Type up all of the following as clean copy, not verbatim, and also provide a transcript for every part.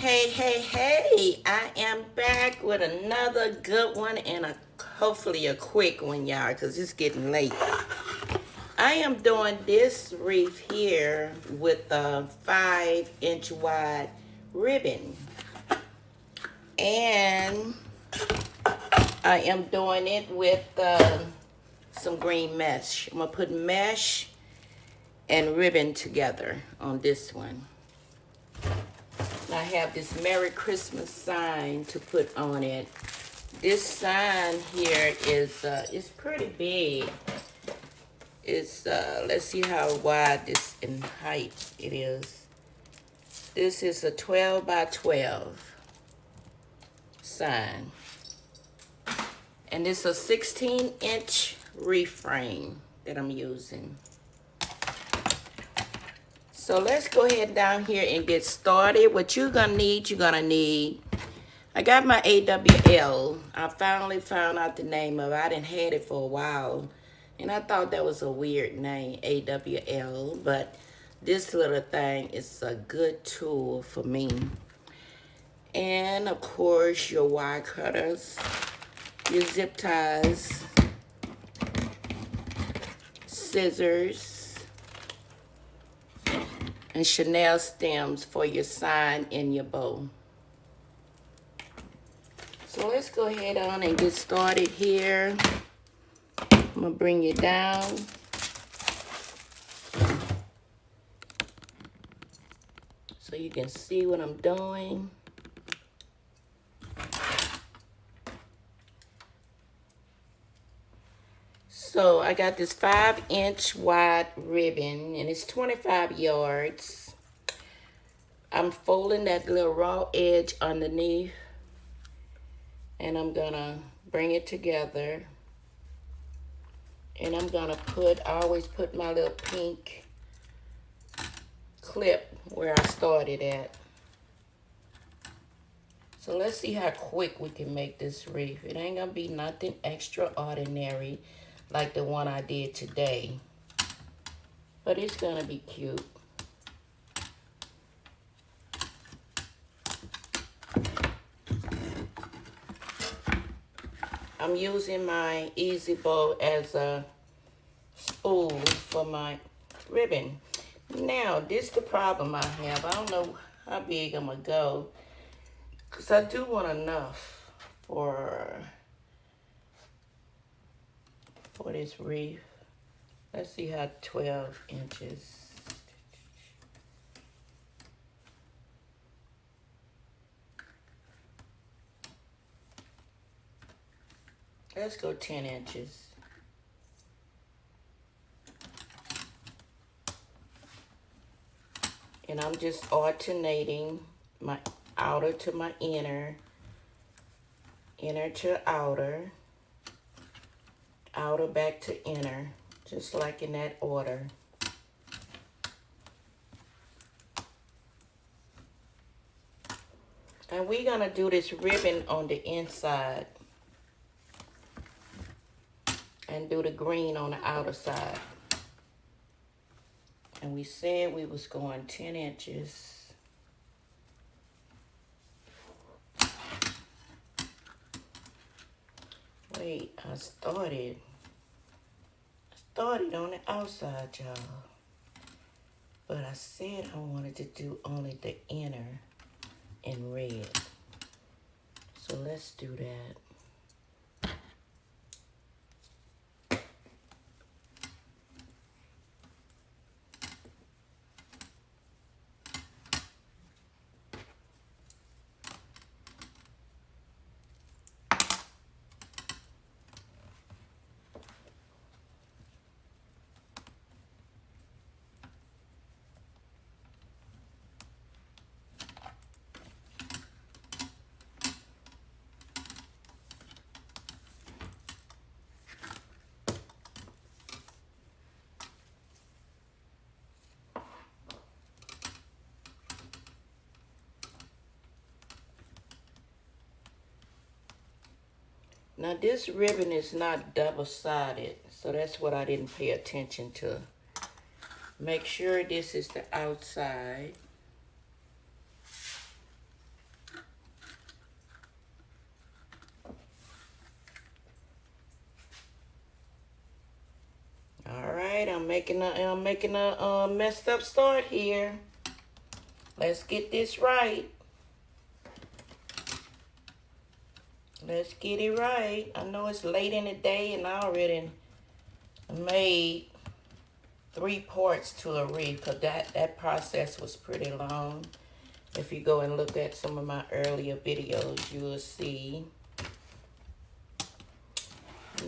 Hey, I am back with another good one and hopefully a quick one, y'all, because it's getting late. I am doing this wreath here with a 5-inch wide ribbon. And I am doing it with some green mesh. I'm going to put mesh and ribbon together on this one. I have this Merry Christmas sign to put on it. This sign here is it's pretty big. It's let's see how wide this in height it is. This is a 12 by 12 sign. And it's a 16-inch wreath frame that I'm using. So let's go ahead down here and get started. What you're gonna need, I got my AWL. I finally found out the name of it. I didn't had it for a while. And I thought that was a weird name, AWL. But this little thing is a good tool for me. And of course, your wire cutters, your zip ties, scissors, and chenille stems for your sign in your bow. So let's go ahead on and get started here. I'm gonna bring you down. So you can see what I'm doing. So I got this 5-inch wide ribbon and it's 25 yards. I'm folding that little raw edge underneath and I'm gonna bring it together. And I'm gonna I always put my little pink clip where I started at. So let's see how quick we can make this wreath. It ain't gonna be nothing extraordinary like the one I did today, but it's gonna be cute. I'm using my easy bow as a spool for my ribbon. Now, this is the problem I have. I don't know how big I'm gonna go, because I do want enough for this wreath. Let's see how 12 inches. Let's go 10 inches. And I'm just alternating my outer to my inner, inner to outer, outer back to inner, just like in that order. And we're gonna do this ribbon on the inside and do the green on the outer side. And we said we was going 10 inches. Wait, I started on the outside, y'all. But I said I wanted to do only the inner in red. So let's do that. Now this ribbon is not double-sided, so that's what I didn't pay attention to. Make sure this is the outside. I'm making a messed up start here. Let's get this right. Let's get it right. I know it's late in the day and I already made 3 parts to a wreath, because that process was pretty long. If you go and look at some of my earlier videos, you will see.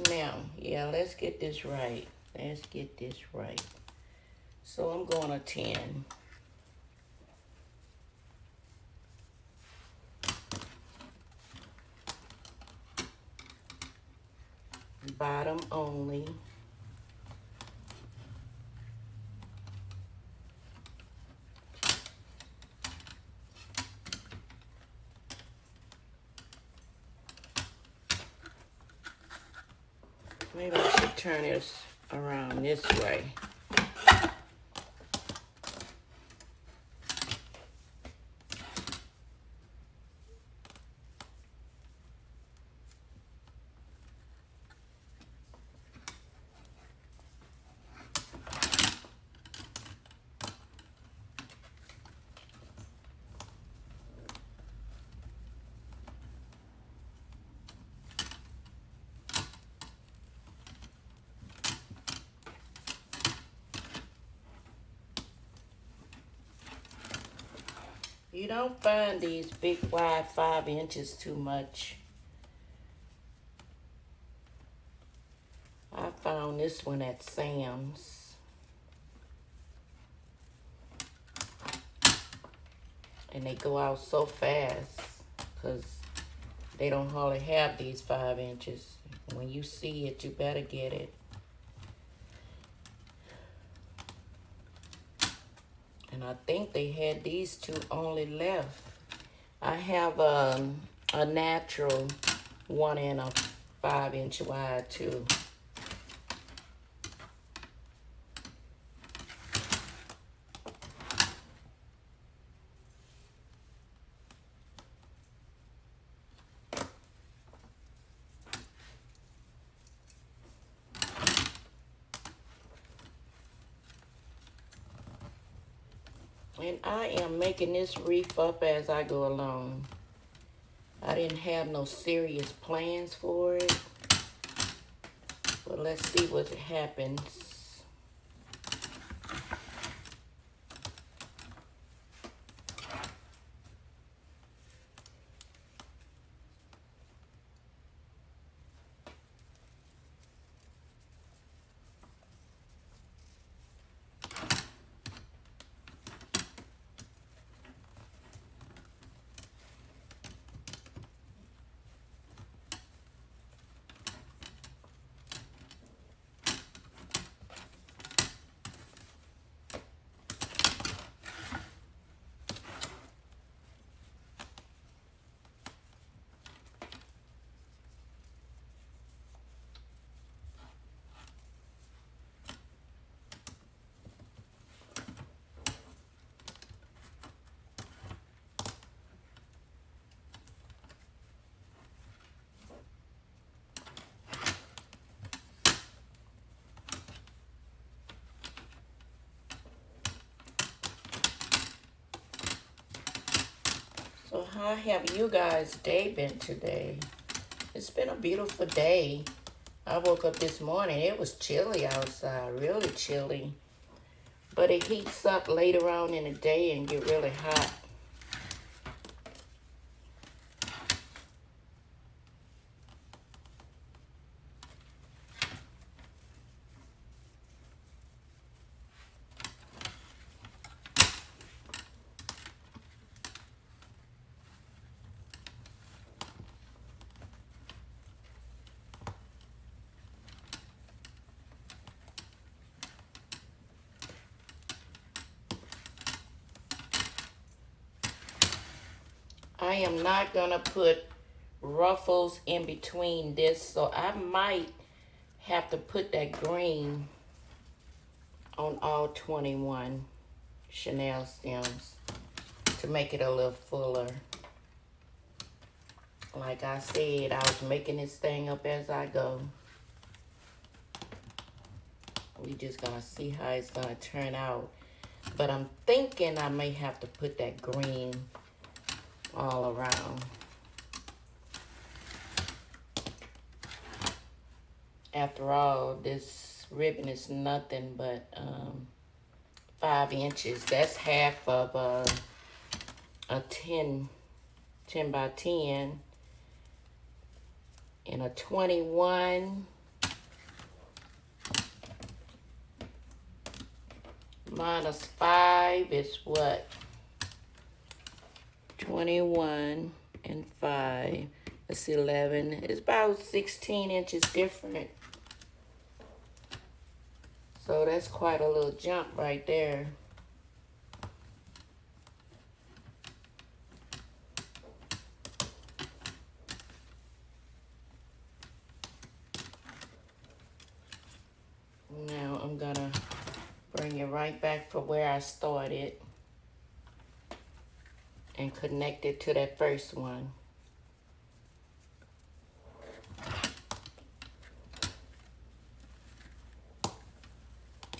Now, yeah, let's get this right. Let's get this right. So I'm going to 10. Bottom only. Maybe I should turn this around this way. You don't find these big wide 5 inches too much. I found this one at Sam's. And they go out so fast because they don't hardly have these 5 inches. When you see it, you better get it. And I think they had these 2 only left. I have a natural 1 and a 5 inch wide too. And I am making this wreath up as I go along. I didn't have no serious plans for it. But let's see what happens. So how have you guys' day been today? It's been a beautiful day. I woke up this morning, it was chilly outside, really chilly. But it heats up later on in the day and get really hot. I am not gonna put ruffles in between this, so I might have to put that green on all 21 chenille stems to make it a little fuller. Like I said, I was making this thing up as I go. We just gonna see how it's gonna turn out. But I'm thinking I may have to put that green all around. After all, this ribbon is nothing but 5 inches. That's half of a 10 by 10. And a 21 minus 5 is what? 21 and 5. That's 11. It's about 16 inches different. So that's quite a little jump right there. Now I'm gonna bring it right back from where I started and connect it to that first one.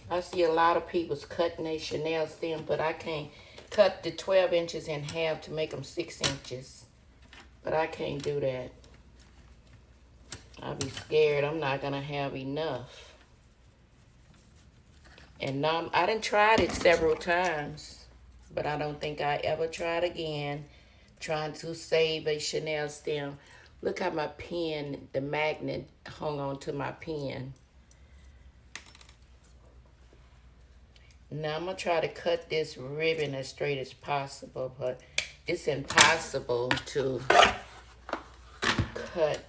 I see a lot of people's cutting their chenille stem, but I can't cut the 12 inches in half to make them 6 inches. But I can't do that. I'll be scared I'm not gonna have enough. And I done tried it several times, but I don't think I ever tried again trying to save a chenille stem. Look how my pen, the magnet hung on to my pen. Now I'm gonna try to cut this ribbon as straight as possible, but it's impossible to cut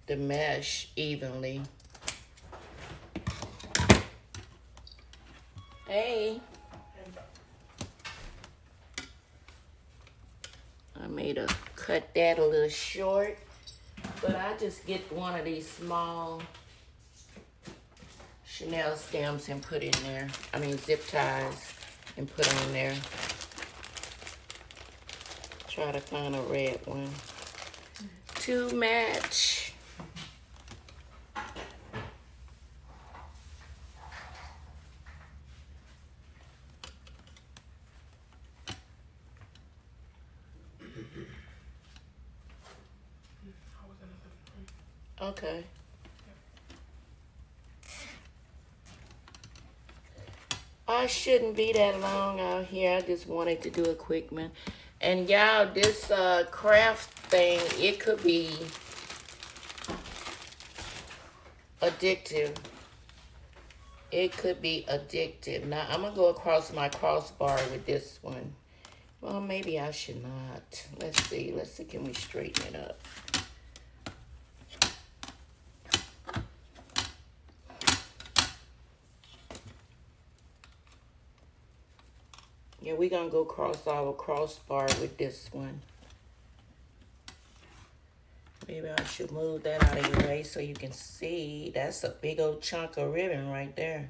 the mesh evenly. Hey. I made a cut that a little short, but I just get one of these small chenille stems and put in there. I mean zip ties and put them in there. Try to find a red one to match. Okay. I shouldn't be that long out here. I just wanted to do a quick one. And y'all, this craft thing, it could be addictive. It could be addictive. Now, I'm going to go across my crossbar with this one. Well, maybe I should not. Let's see. Let's see. Can we straighten it up? Yeah, we're going to go across our crossbar with this one. Maybe I should move that out of your way so you can see. That's a big old chunk of ribbon right there.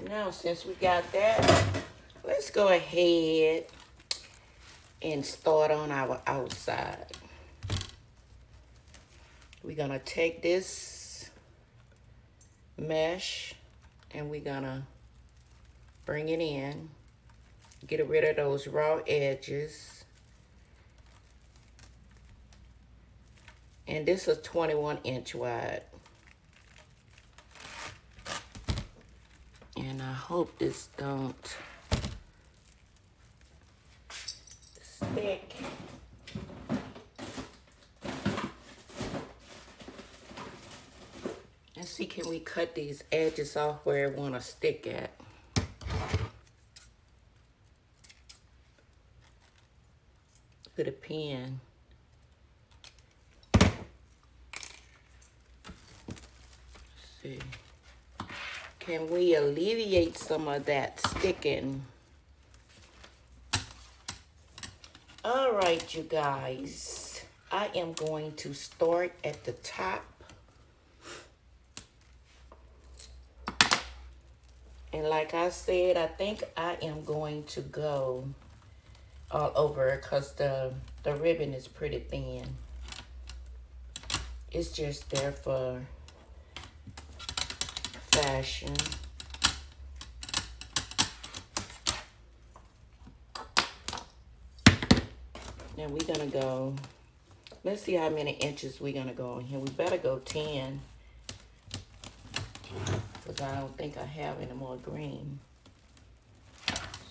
Now, since we got that, let's go ahead and start on our outside. We're gonna take this mesh and we're gonna bring it in, get rid of those raw edges. And this is 21 inch wide. And I hope this don't stick. see, can we cut these edges off where it want to stick at? With a pen. Let's see. Can we alleviate some of that sticking? All right, you guys. I am going to start at the top. And like I said, I think I am going to go all over because the ribbon is pretty thin. It's just there for fashion. Now we're gonna go, let's see how many inches we're gonna go on here. We better go 10. Because I don't think I have any more green.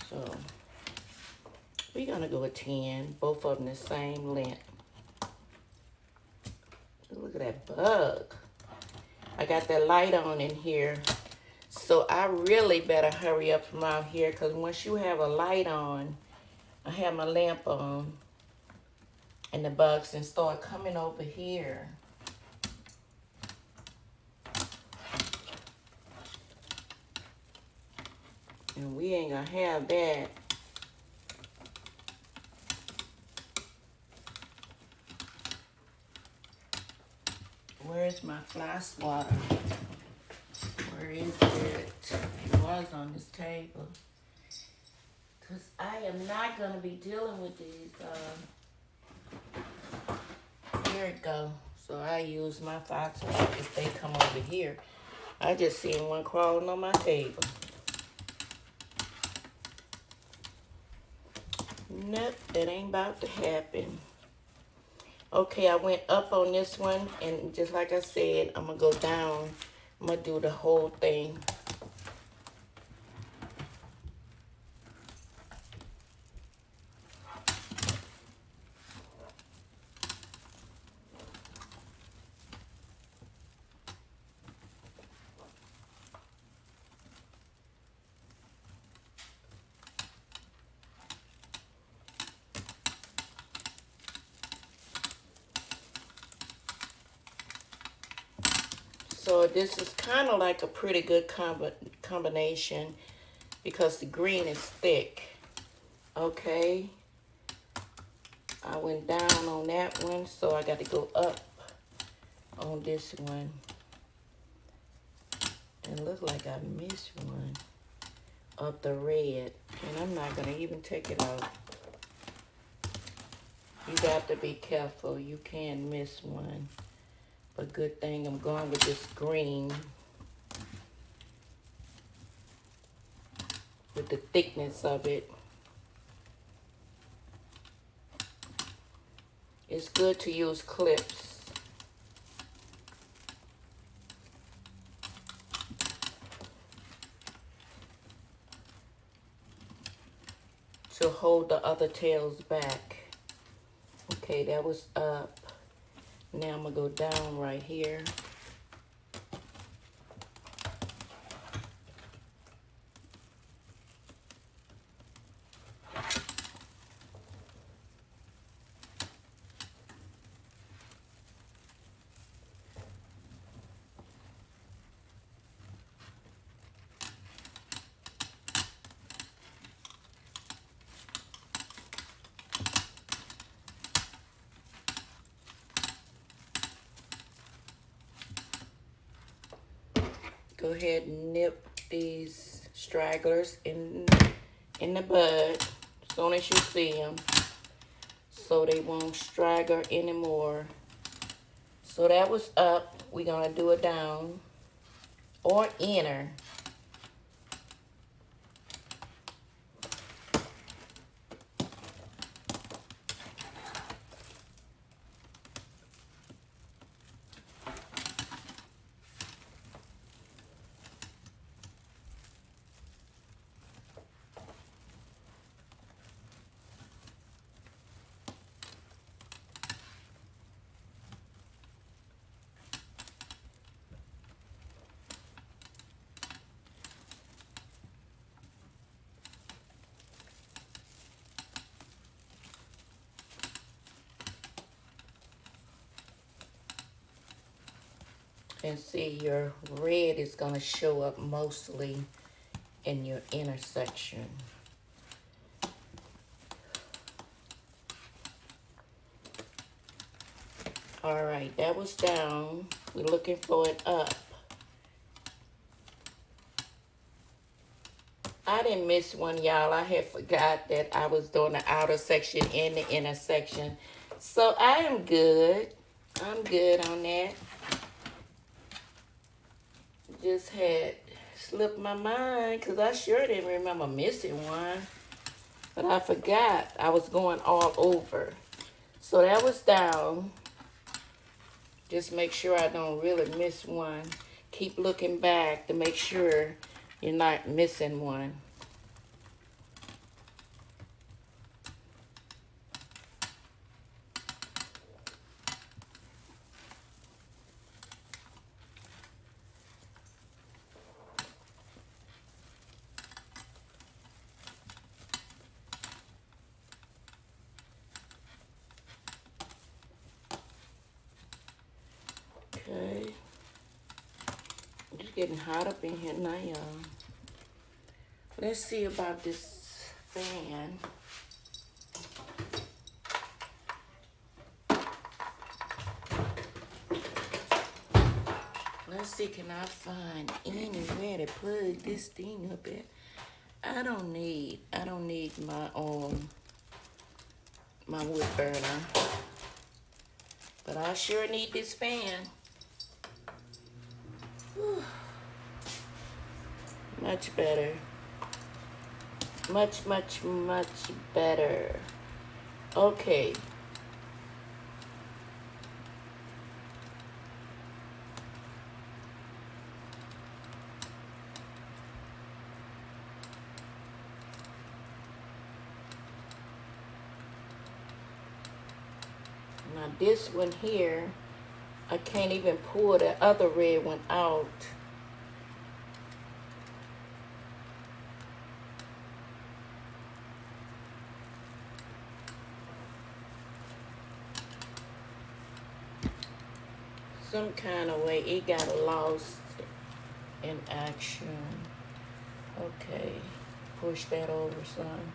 So we're gonna go with 10, both of them the same length. Look at that bug. I got that light on in here. So I really better hurry up from out here because once you have a light on, I have my lamp on and the bugs can start coming over here. And we ain't gonna have that. Where's my fly swatter? Where is it? It was on this table. Because I am not gonna be dealing with these. Here it go. So I use my fly swatter if they come over here. I just seen one crawling on my table. Nope, that ain't about to happen. Okay, I went up on this one, and just like I said, I'm gonna go down. I'm gonna do the whole thing. So this is kind of like a pretty good combination because the green is thick. Okay. I went down on that one, so I got to go up on this one. And look like I missed one of the red. And I'm not going to even take it out. You got to be careful. You can miss one. But good thing I'm going with this green. With the thickness of it. It's good to use clips. To hold the other tails back. Okay, that was up. Now I'm going to go down right here. Go ahead and nip these stragglers in the bud as soon as you see them, so they won't straggle anymore. So that was up. We're gonna do it down or inner. And see, your red is going to show up mostly in your inner section. All right, that was down. We're looking for it up. I didn't miss one, y'all. I had forgot that I was doing the outer section and the inner section. So I am good. I'm good on that. Just had slipped my mind because I sure didn't remember missing one. But I forgot I was going all over. So that was down. Just make sure I don't really miss one. Keep looking back to make sure you're not missing one. Okay. It's getting hot up in here now, y'all. Let's see about this fan. Let's see, can I find anywhere to plug this thing up at? I don't need my wood burner. But I sure need this fan. Whew. Much better. Much, much, much better. Okay. Now this one here, I can't even pull the other red one out. Some kind of way it got lost in action. Okay, push that over some.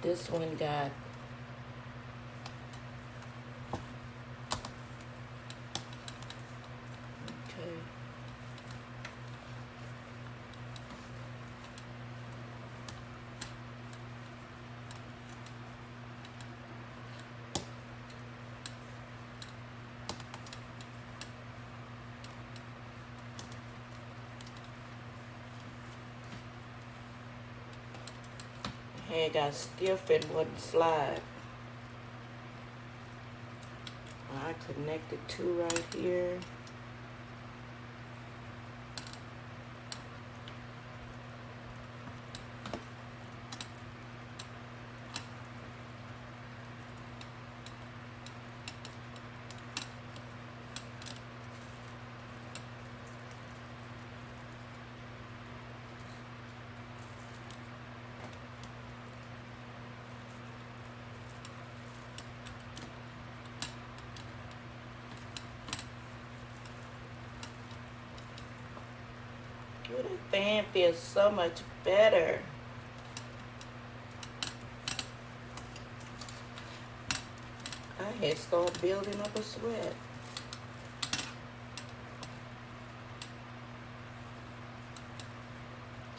This one got head got stiff and wouldn't slide. I connected two right here. Ooh, the fan feels so much better. I had started building up a sweat.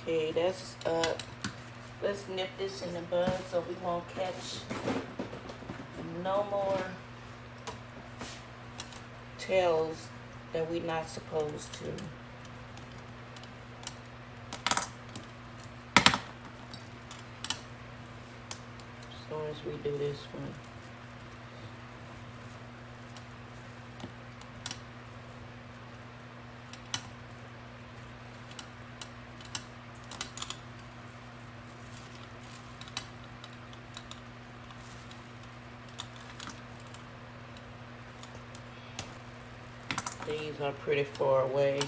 Okay, that's up. Let's nip this in the bud so we won't catch no more tails that we're not supposed to. As soon as we do this one. These are pretty far away.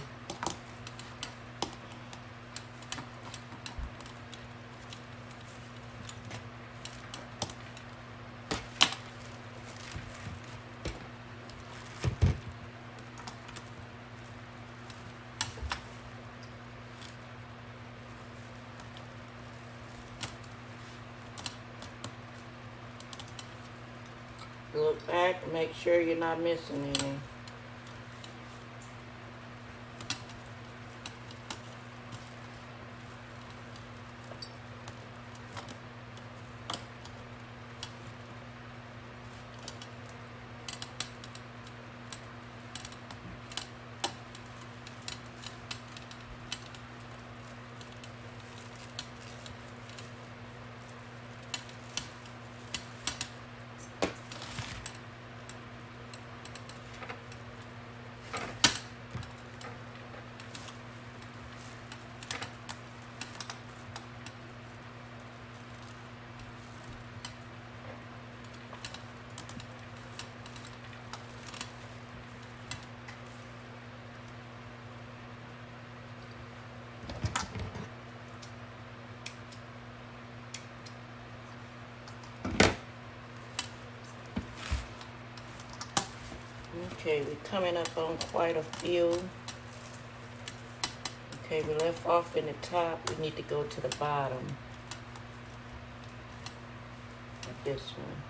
Look back and make sure you're not missing any. Okay, we're coming up on quite a few. Okay, we left off in the top. We need to go to the bottom of this one.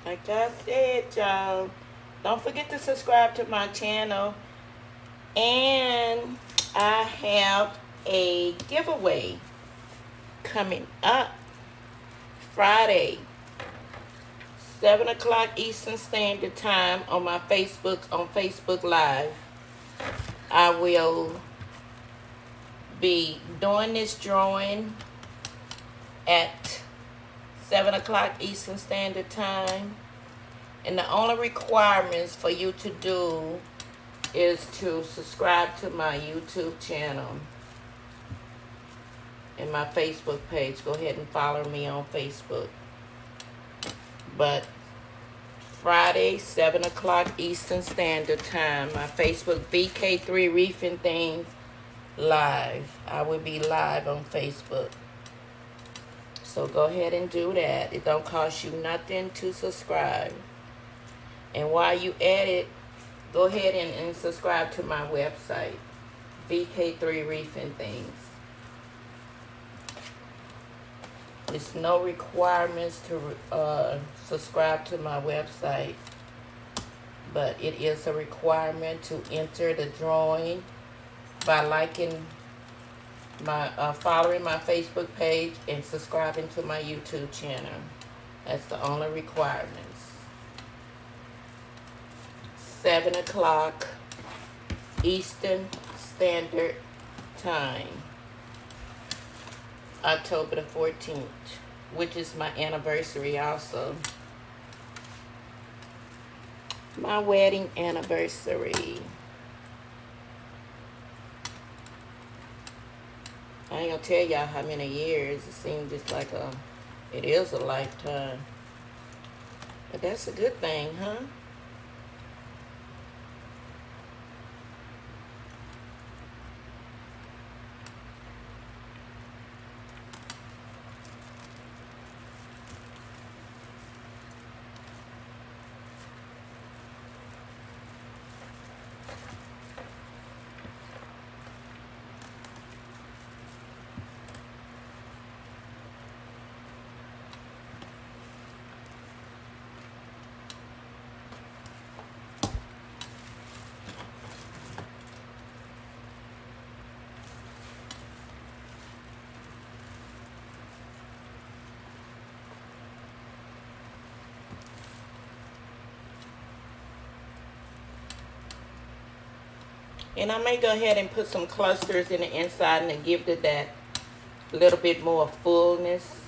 Like I said, y'all, don't forget to subscribe to my channel. And I have a giveaway coming up Friday, 7 o'clock Eastern Standard Time on my Facebook, on Facebook Live. I will be doing this drawing at 7 o'clock Eastern Standard Time. And the only requirements for you to do is to subscribe to my YouTube channel and my Facebook page. Go ahead and follow me on Facebook. But Friday, 7 o'clock Eastern Standard Time, my Facebook VK3 Wreath and Things live. I will be live on Facebook. So go ahead and do that. It don't cost you nothing to subscribe. And while you at it, go ahead and subscribe to my website, VK3 Wreath and Things. There's no requirements to subscribe to my website, but it is a requirement to enter the drawing by liking my following my Facebook page and subscribing to my YouTube channel. That's the only requirements. 7 o'clock Eastern Standard Time, October the 14th, which is my anniversary also. My wedding anniversary. I ain't gonna tell y'all how many years. It seems just like it is a lifetime. But that's a good thing, huh? And I may go ahead and put some clusters in the inside and give it that little bit more fullness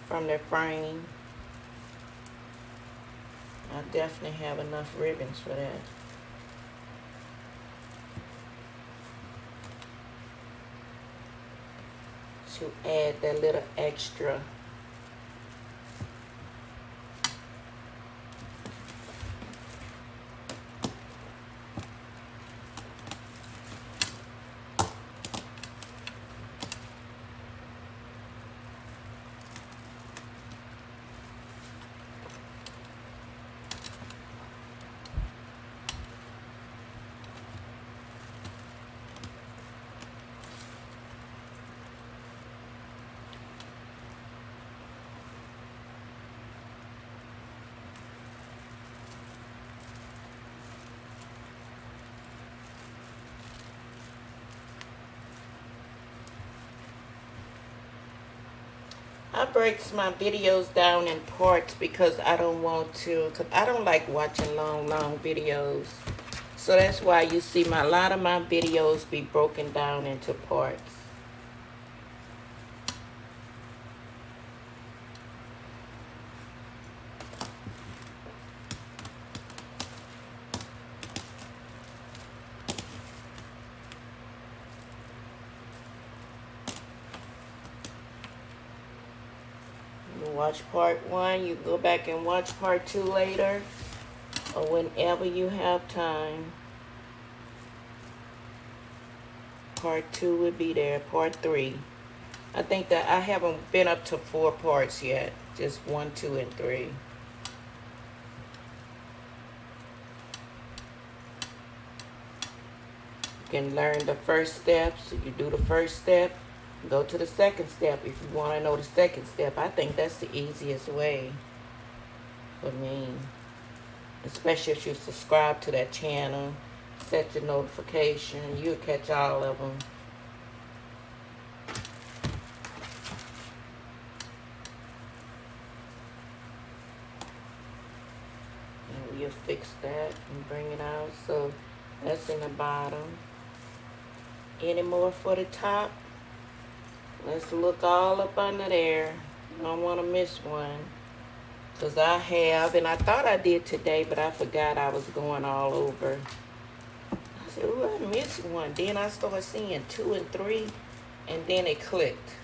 from the frame. I definitely have enough ribbons for that. To add that little extra. I breaks my videos down in parts because I don't want to, because I don't like watching long videos. So that's why you see a lot of my videos be broken down into parts. Watch part 1, you go back and watch part 2 later, or whenever you have time. Part 2 will be there, part 3. I think that I haven't been up to 4 parts yet, just 1, 2, and 3. You can learn the first steps. If you do the first step, go to the second step if you want to know the second step. I think that's the easiest way for me. Especially if you subscribe to that channel, set your notification, you'll catch all of them. And we'll fix that and bring it out. So that's in the bottom. Any more for the top? Let's look all up under there. I don't want to miss one. Because I have, and I thought I did today, but I forgot I was going all over. I said, ooh, I missed one. Then I started seeing 2 and 3, and then it clicked.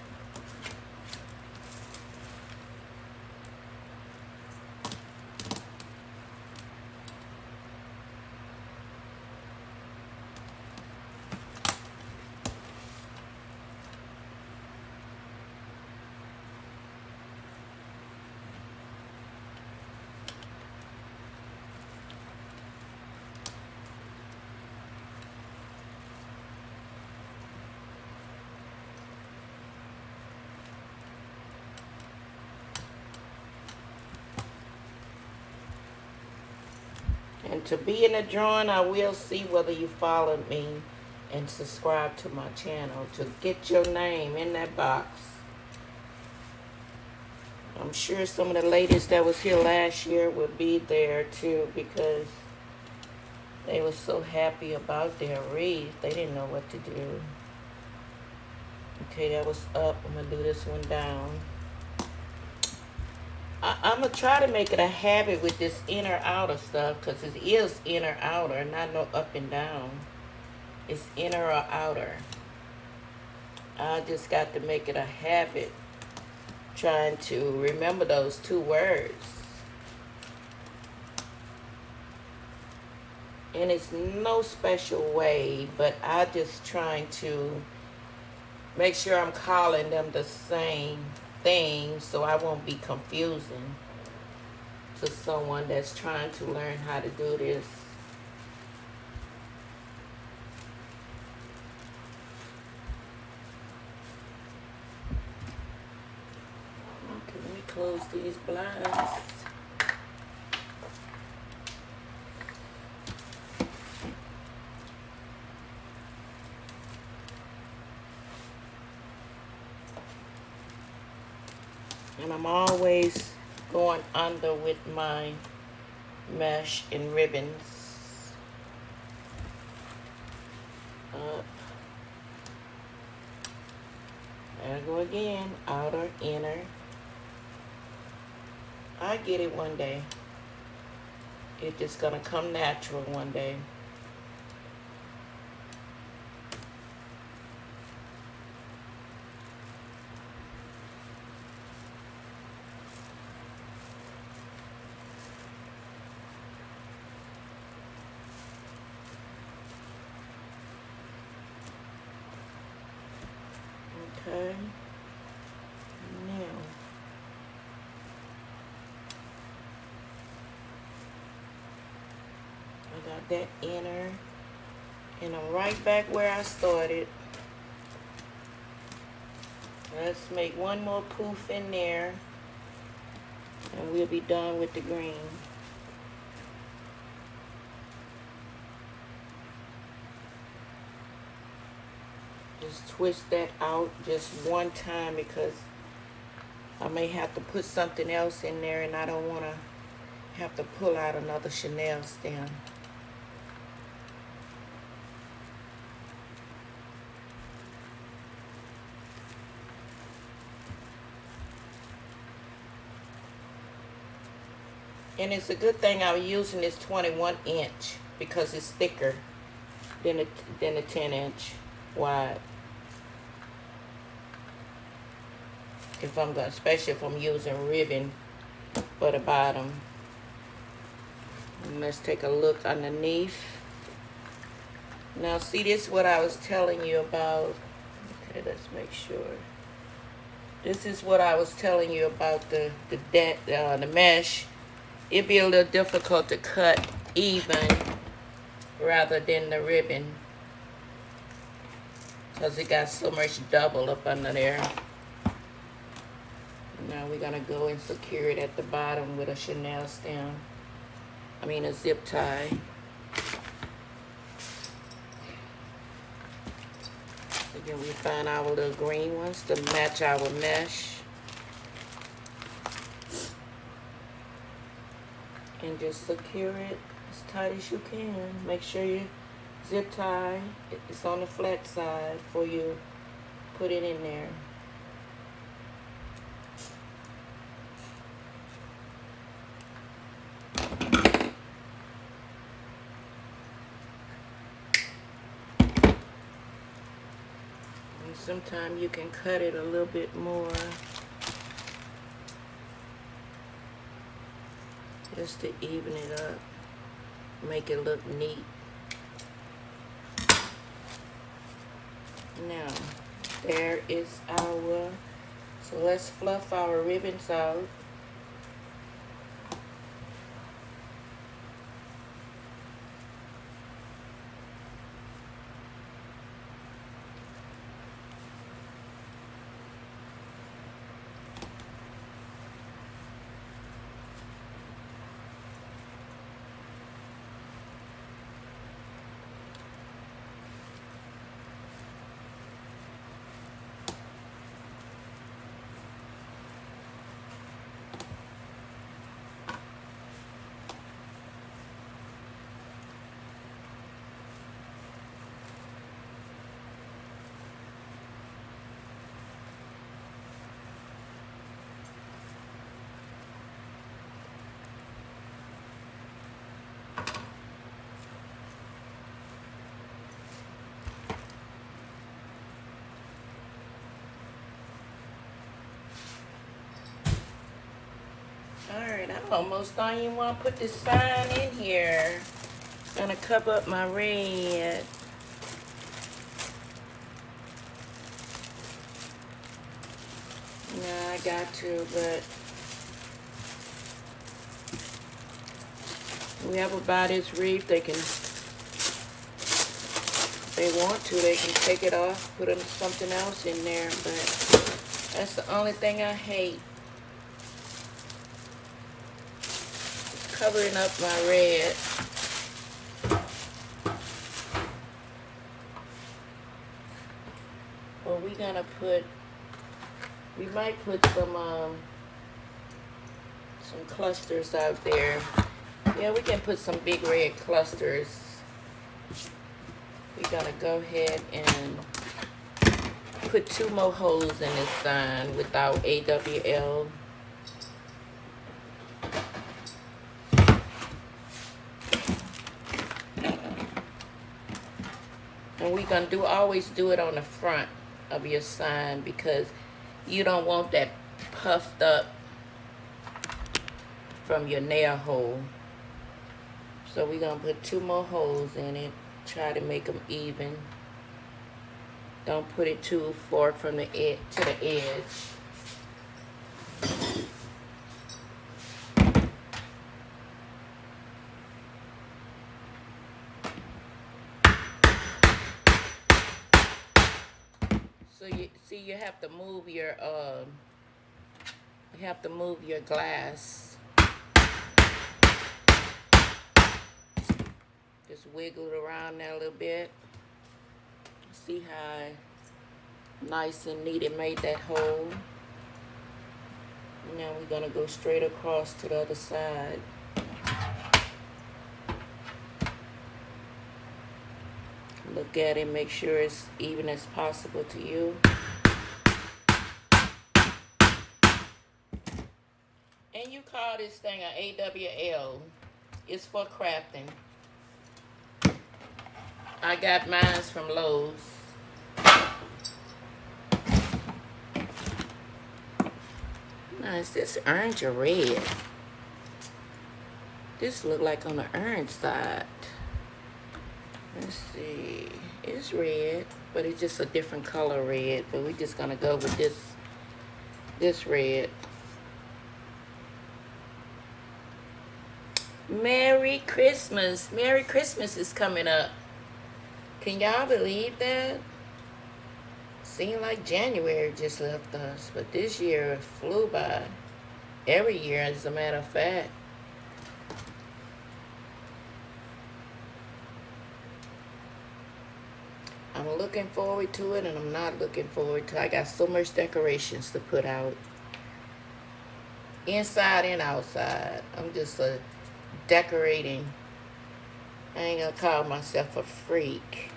to be in the drawing, I will see whether you followed me and subscribe to my channel to get your name in that box. I'm sure some of the ladies that was here last year will be there too, because they were so happy about their wreath. They didn't know what to do. Okay, that was up. I'm going to do this one down. I'm going to try to make it a habit with this inner outer stuff, because it is inner outer, not no up and down. It's inner or outer. I just got to make it a habit trying to remember those two words. And it's no special way, but I just trying to make sure I'm calling them the same thing so I won't be confusing to someone that's trying to learn how to do this. Okay, let me close these blinds. And I'm always going under with my mesh and ribbons. Up. There I go again. Outer, inner. I get it one day. It's just gonna come natural one day. Okay. Now, I got that inner, and I'm right back where I started. Let's make one more poof in there, and we'll be done with the green. Just twist that out just one time, because I may have to put something else in there, and I don't want to have to pull out another chenille stem. And it's a good thing I'm using this 21 inch because it's thicker than a 10 inch wide. If I'm going, especially if I'm using ribbon for the bottom. And let's take a look underneath. Now see, this is what I was telling you about. Okay, let's make sure. This is what I was telling you about the mesh. It'd be a little difficult to cut even rather than the ribbon, because it got so much double up under there. Now we're gonna go and secure it at the bottom with a chenille stem. I mean a zip tie. Again, we find our little green ones to match our mesh. And just secure it as tight as you can. Make sure you zip tie. It's on the flat side before you put it in there. And sometimes you can cut it a little bit more, just to even it up, make it look neat. Now, there is our, so let's fluff our ribbons out. almost don't even want to put this sign in here. Gonna cover up my red. Yeah, I got to, but whoever buy this wreath, they can, if they want to, they can take it off, put something else in there, but that's the only thing I hate. Covering up my red. Well, we're gonna put, we might put some clusters out there. Yeah, we can put some big red clusters. We're gonna go ahead and put 2 more holes in this sign without AWL. And we're gonna always do it on the front of your sign because you don't want that puffed up from your nail hole. So we're gonna put 2 more holes in it. Try to make them even. Don't put it too far from the edge to the edge. So you see, you have to move your glass. Just wiggle it around there a little bit. See how nice and neat it made that hole. Now we're gonna go straight across to the other side. Look at it, make sure it's even as possible to you. And you call this thing an AWL. It's for crafting. I got mine from Lowe's. Now is this orange or red? This look like on the orange side. Let's see. It's red, but it's just a different color red. But we're just gonna go with this red. Merry Christmas. Merry Christmas is coming up. Can y'all believe that? Seemed like January just left us, but this year flew by. Every year, as a matter of fact. I'm looking forward to it, and I'm not looking forward to it. I got so much decorations to put out. Inside and outside. I'm just decorating. I ain't gonna call myself a freak.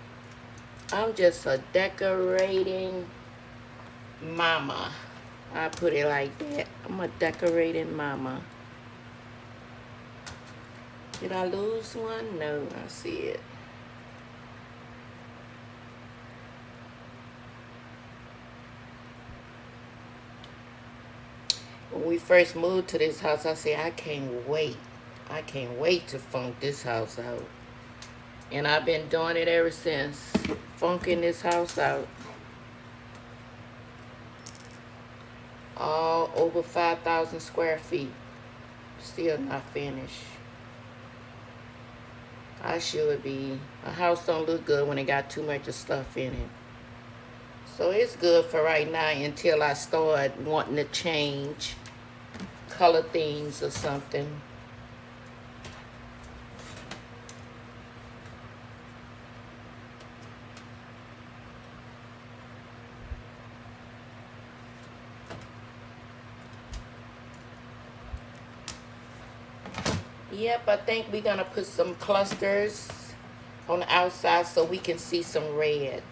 I'm just a decorating mama. I put it like that. I'm a decorating mama. Did I lose one? No, I see it. When we first moved to this house, I said, I can't wait. I can't wait to funk this house out. And I've been doing it ever since. Funking this house out. All over 5,000 square feet. Still not finished. I should be. A house don't look good when it got too much of stuff in it. So it's good for right now until I start wanting to change color things or something. Yep, I think we're gonna put some clusters on the outside so we can see some red.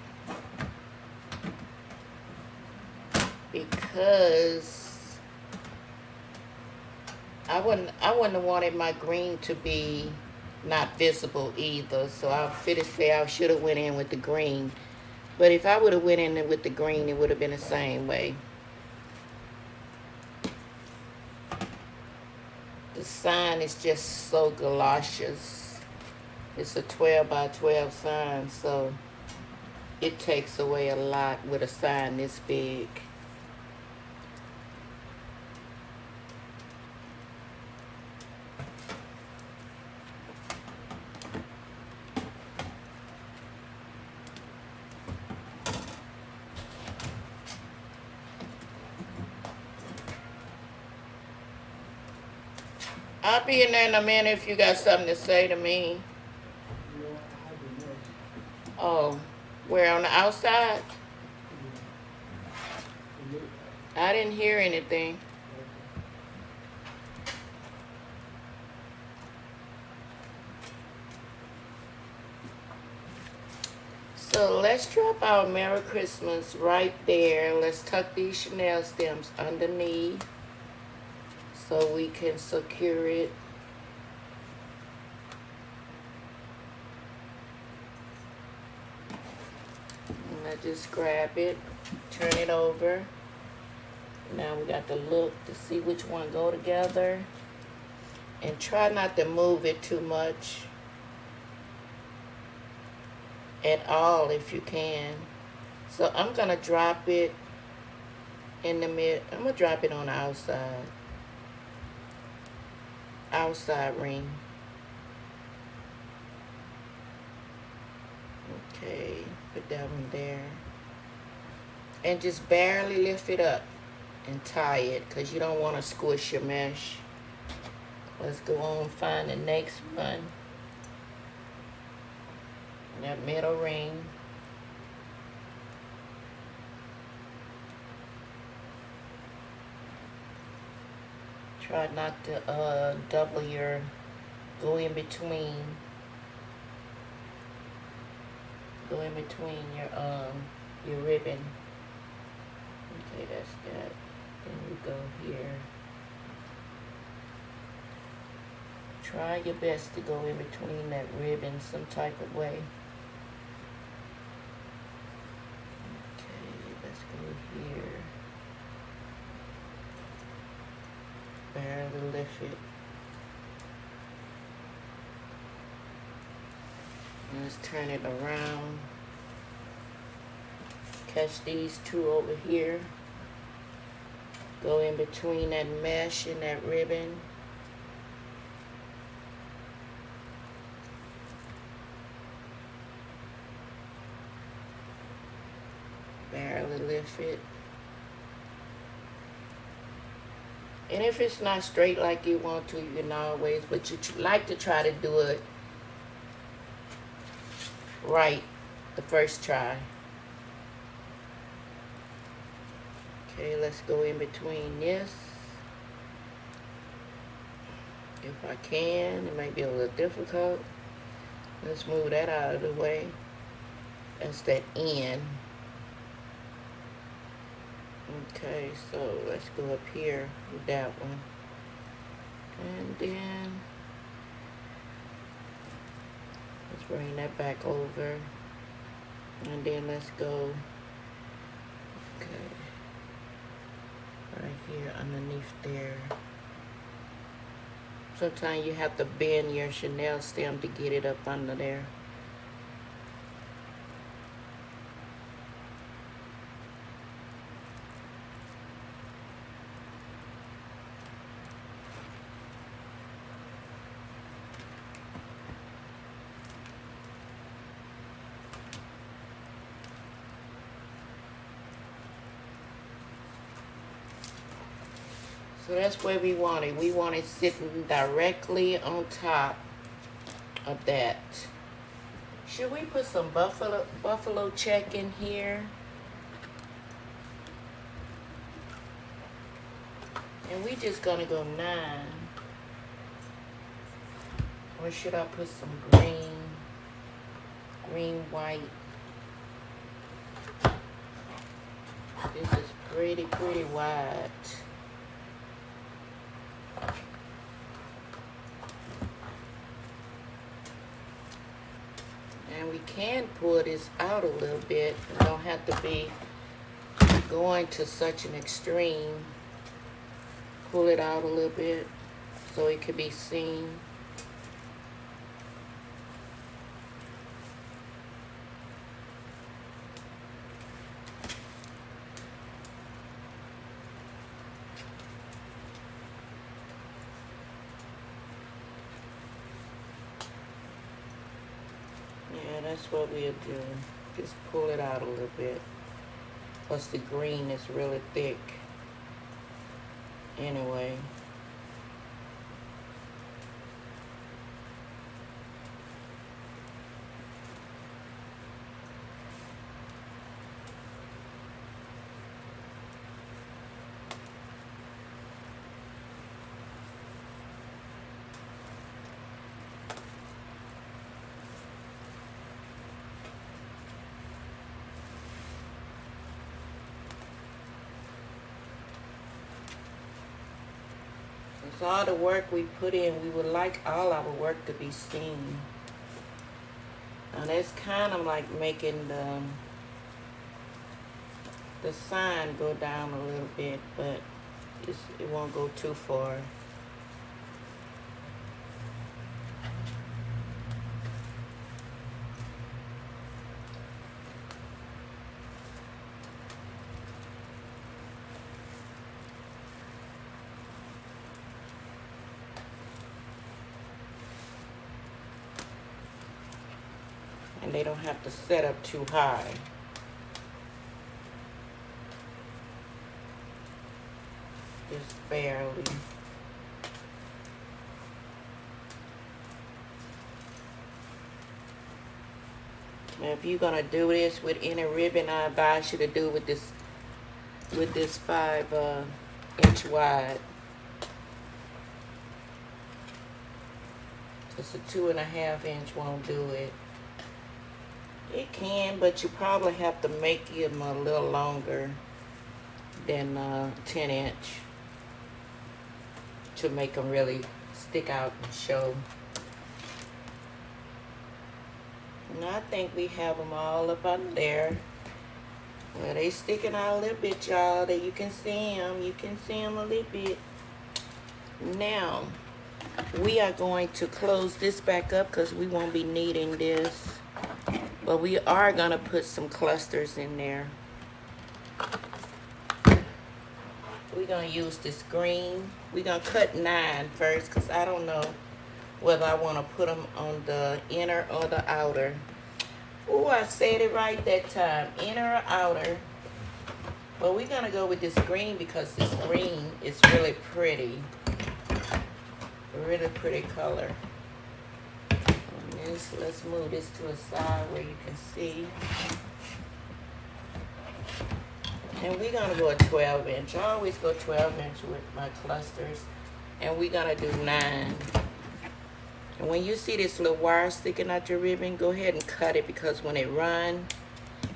Because I wouldn't have wanted my green to be not visible either. So I fitted say I should have went in with the green. But if I would have went in with the green, it would have been the same way. The sign is just so galoshes. It's a 12 by 12 sign, so it takes away a lot with a sign this big. I'll be in there in a minute if you got something to say to me. Oh, where, on the outside? I didn't hear anything. So let's drop our Merry Christmas right there. Let's tuck these chenille stems underneath so we can secure it. And I just grab it, turn it over. Now we got to look to see which one go together. And try not to move it too much at all if you can. So I'm gonna drop it in the mid. I'm gonna drop it on the outside ring. Okay, put that one there. And just barely lift it up and tie it, because you don't want to squish your mesh. Let's go on, find the next one. That middle ring. Try not to double your, go in between your ribbon. Okay, that's that. Then we go here. Try your best to go in between that ribbon some type of way. Okay, let's go here. Barely lift it. Let's turn it around. Catch these two over here. Go in between that mesh and that ribbon. Barely lift it. And if it's not straight like you want to, you can always, but you like to try to do it right the first try. Okay, let's go in between this. If I can, it might be a little difficult. Let's move that out of the way. That's that end. Okay, so let's go up here with that one. And then let's bring that back over. And then let's go, okay, right here underneath there. Sometimes you have to bend your chenille stem to get it up under there. So that's where we want it. We want it sitting directly on top of that. Should we put some buffalo check in here? And we just gonna go 9. Or should I put some green, white? This is pretty wide. And we can pull this out a little bit. It don't have to be going to such an extreme. Pull it out a little bit so it could be seen. Yeah, that's what we'll do. Just pull it out a little bit. Plus the green is really thick anyway. It's all the work we put in. We would like all our work to be seen. And it's kind of like making the sign go down a little bit, but it won't go too far. And they don't have to set up too high. Just barely. Now if you're gonna do this with any ribbon, I advise you to do with this 5 inch wide. Just a 2.5 inch won't do it. It can, but you probably have to make them a little longer than 10 inch to make them really stick out and show. And I think we have them all up under there. Well, they sticking out a little bit, y'all. That you can see them. You can see them a little bit. Now, we are going to close this back up because we won't be needing this. But we are going to put some clusters in there. We're going to use this green. We're going to cut 9 first because I don't know whether I want to put them on the inner or the outer. Oh, I said it right that time. Inner or outer. But we're going to go with this green because this green is really pretty. Really pretty color. Let's move this to a side where you can see. And we're going to go a 12 inch. I always go 12 inch with my clusters. And we're going to do 9. And when you see this little wire sticking out your ribbon, go ahead and cut it because when it runs,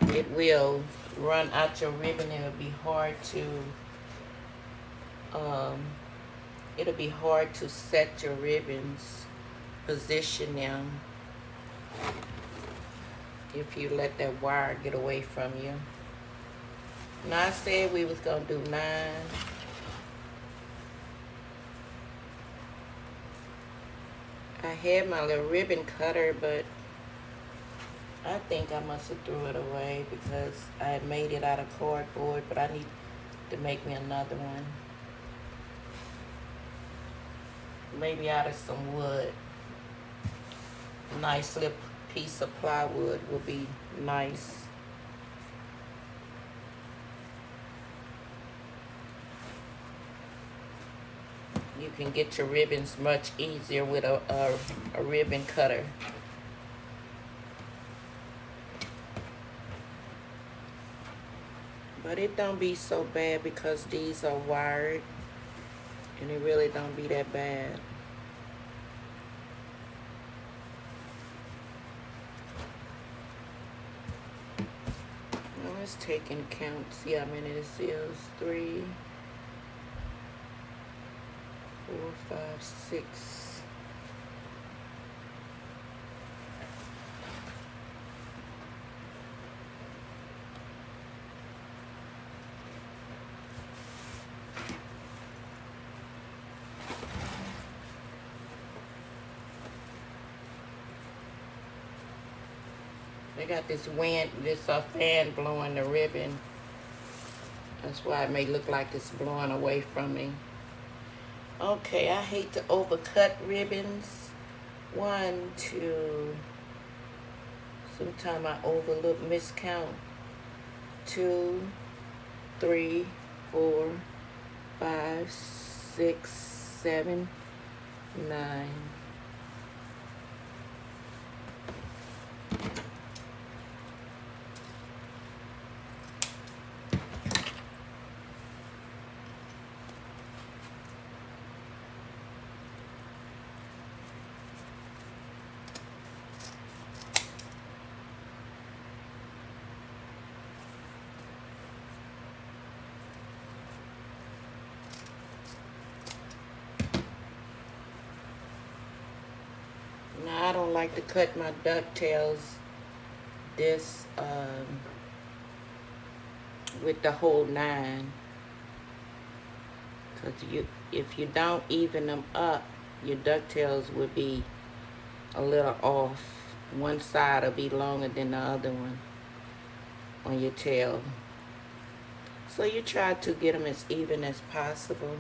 it will run out your ribbon. It'll be hard to set your ribbons, position them, if you let that wire get away from you. Now I said we was gonna do 9. I had my little ribbon cutter, but I think I must have threw it away because I had made it out of cardboard, but I need to make me another one. Maybe out of some wood. Nice little piece of plywood will be nice. You can get your ribbons much easier with a ribbon cutter. But it don't be so bad because these are wired. And it really don't be that bad. Now let's take in count. See how many this is. 3, 4, 5, 6. They got this wind, this fan blowing the ribbon. That's why it may look like it's blowing away from me. Okay, I hate to overcut ribbons. 1, 2. Sometimes I overlook, miscount. 2, 3, 4, 5, 6, 7, 9. Now I don't like to cut my ducktails this with the whole 9, because if you don't even them up, your ducktails will be a little off. One side will be longer than the other one on your tail. So you try to get them as even as possible.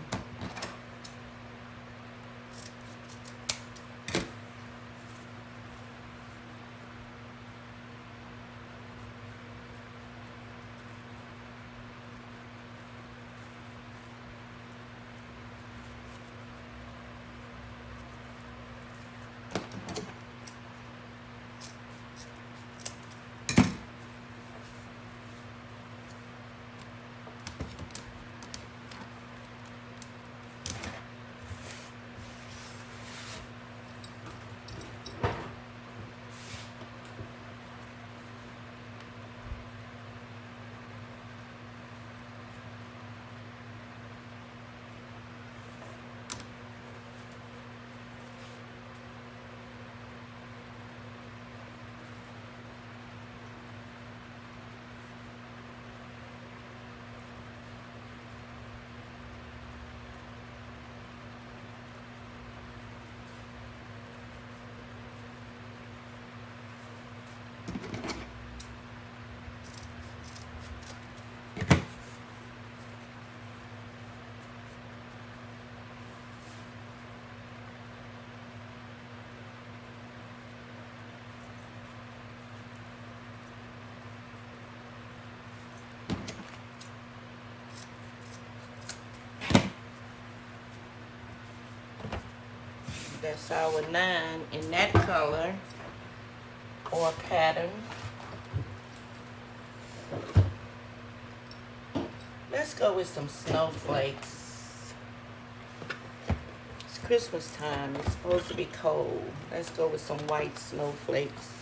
That's our 9 in that color or pattern. Let's go with some snowflakes. It's Christmas time. It's supposed to be cold. Let's go with some white snowflakes.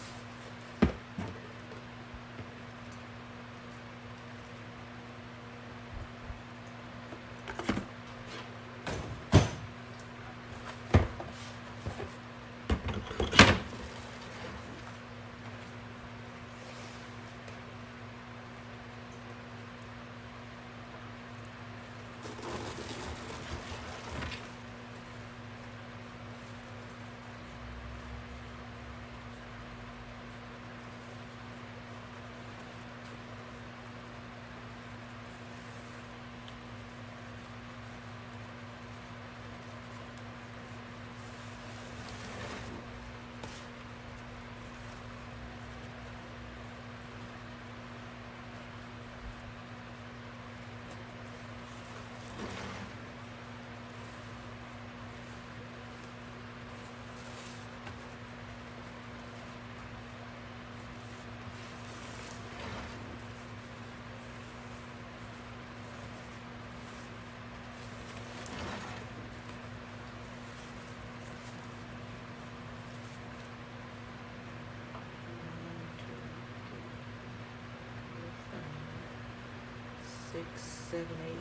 Six, 7, 8.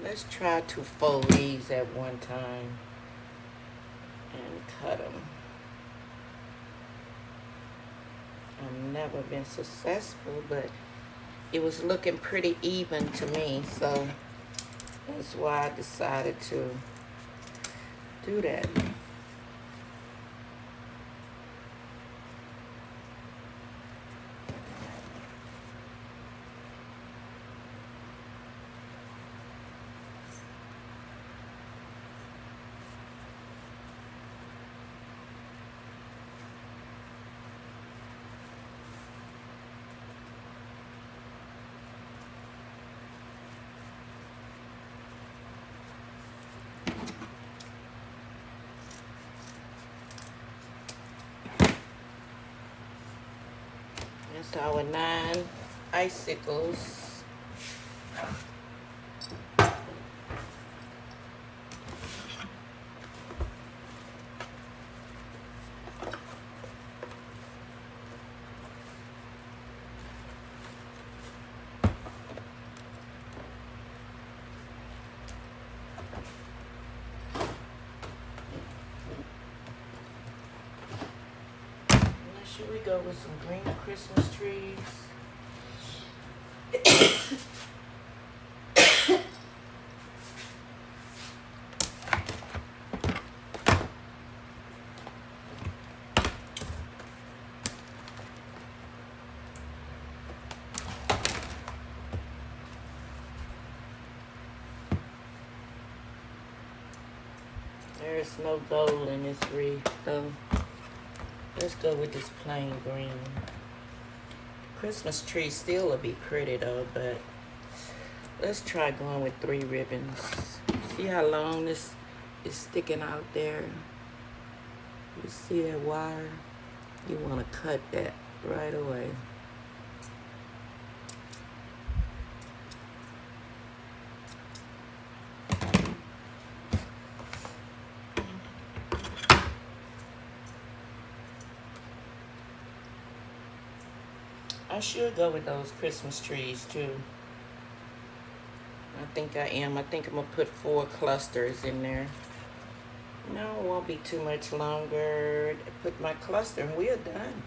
Let's try to fold these at one time and cut them. I've never been successful, but it was looking pretty even to me, so that's why I decided to do that. That's our 9 icicles. Should we go with some green Christmas trees? There's no gold in this wreath, though. Let's go with this plain green. Christmas tree still will be pretty though, but let's try going with 3 ribbons. See how long this is sticking out there? You see that wire? You want to cut that right away. I should go with those Christmas trees too. I think I am. I think I'm gonna put 4 clusters in there. No, it won't be too much longer. Put my cluster and we're done.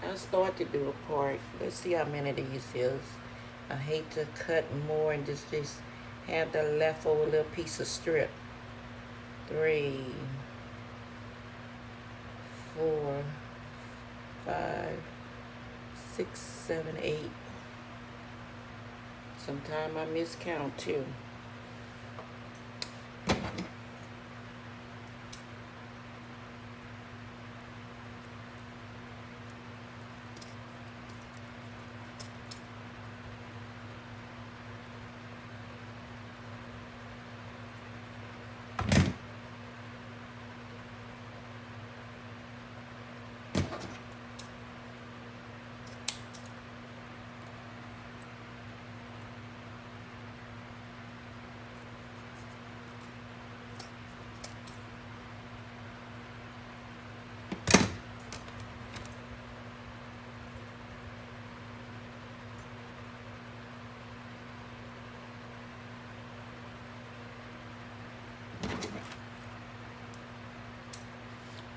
I'll start to do a part. Let's see how many of these is. I hate to cut more and just have the leftover little piece of strip. 3, 4, 5, 6, 7, 8. Sometimes I miscount too.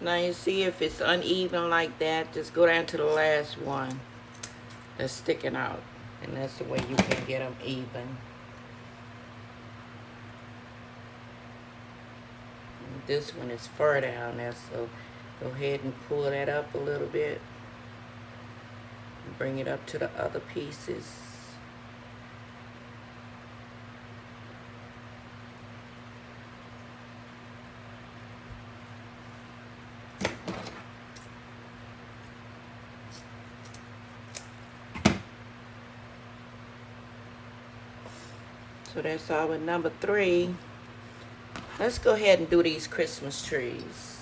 Now you see if it's uneven like that, just go down to the last one that's sticking out. And that's the way you can get them even. And this one is far down there, so go ahead and pull that up a little bit. And bring it up to the other pieces. So that's all with number 3. Let's go ahead and do these Christmas trees.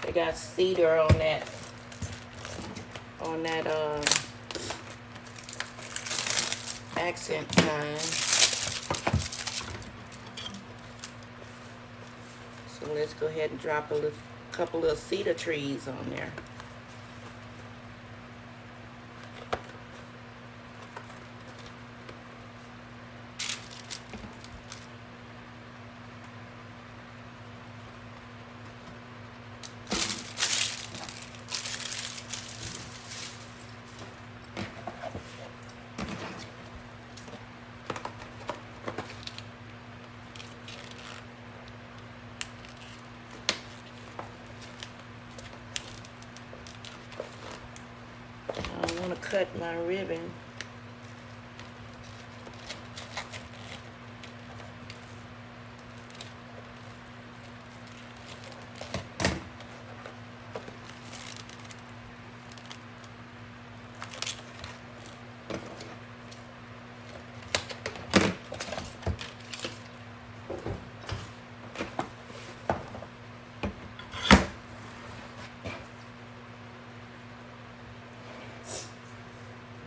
They got cedar on that accent pine. So let's go ahead and drop a couple of cedar trees on there. I want to cut my ribbon.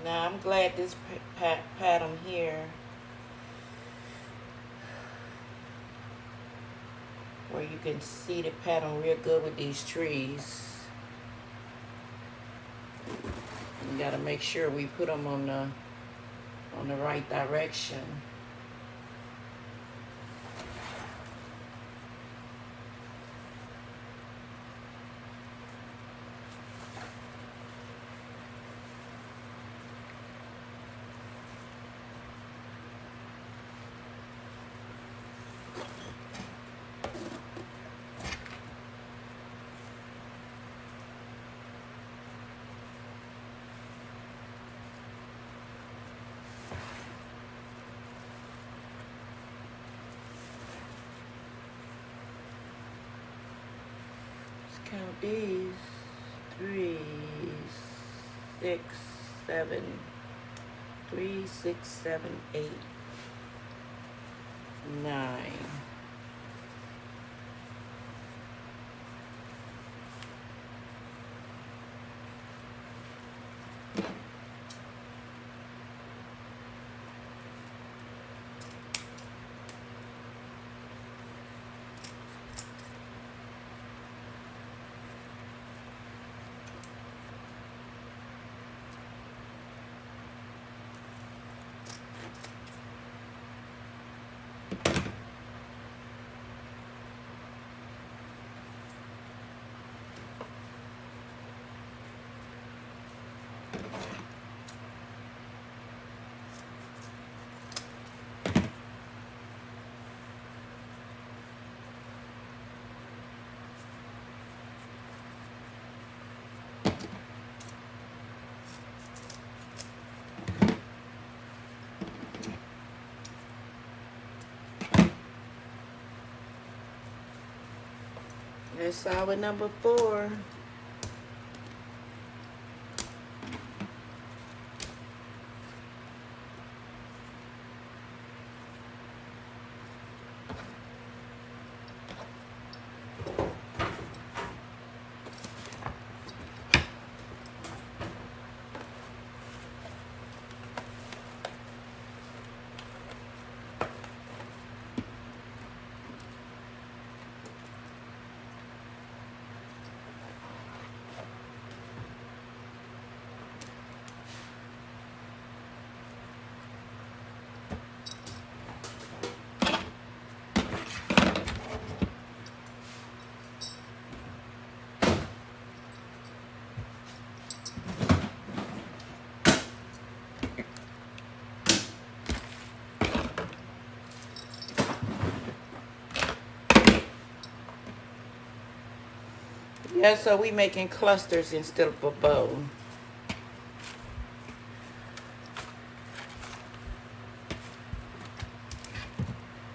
Now I'm glad this pattern here, where you can see the pattern real good with these trees. You gotta make sure we put them on the right direction. Count these: 3, 6, 7, 3, 6, 7, 8, 9. That's our number 4. Yeah, so we making clusters instead of a bow.